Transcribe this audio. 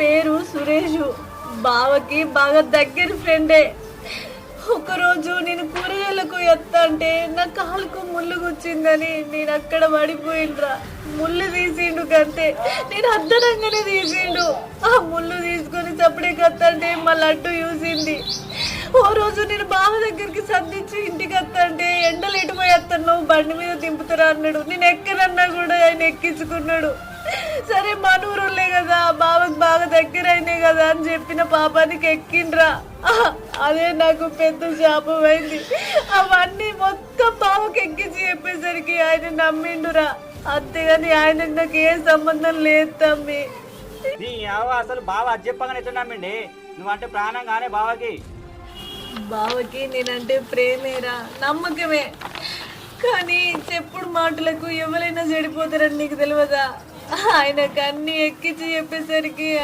పేరు సురేష్. బావకి బాగా దగ్గర ఫ్రెండే. ఒకరోజు నేను కూరగాయలకు ఎత్తా అంటే నా కాలుకు ముళ్ళు గుచ్చిందని నేను అక్కడ పడిపోయినరా. ముళ్ళు తీసిండు కంతే, నేను అద్దనంగానే తీసిండు. ఆ ముళ్ళు తీసుకొని చప్పుడే కత్తంటే మా లడ్డు చూసింది. ఓ రోజు నేను బావ దగ్గరికి సంధించి ఇంటికి వస్తాంటే ఎండలు ఎటుపోయి వస్తాను, బండి మీద దింపుతారా అన్నాడు. నేను ఎక్కనన్నా కూడా ఆయన ఎక్కించుకున్నాడు. సరే మనూరులే కదా, బావకు బాగా దగ్గర అయినాయి కదా అని చెప్పిన పాపానికి ఎక్కిండ్రా. అదే నాకు పెద్ద శాపం అయింది. అవన్నీ మొత్తం బావకి ఎక్కించి చెప్పేసరికి ఆయన నమ్మిండురా. అంతేగాని ఆయనకు నాకు ఏ సంబంధం లేదు తమ్మి. అసలు బావ అది చెప్పగానే నమ్మిండి. నువ్వంటే ప్రాణంగానే బావకి. బావకి నేనంటే ప్రేమేరా, నమ్మకమే. కానీ చెప్పుడు మాటలకు ఎవరైనా చెడిపోతారని నీకు తెలియదా? ఆయనకు అన్ని ఎక్కించి చెప్పేసరికి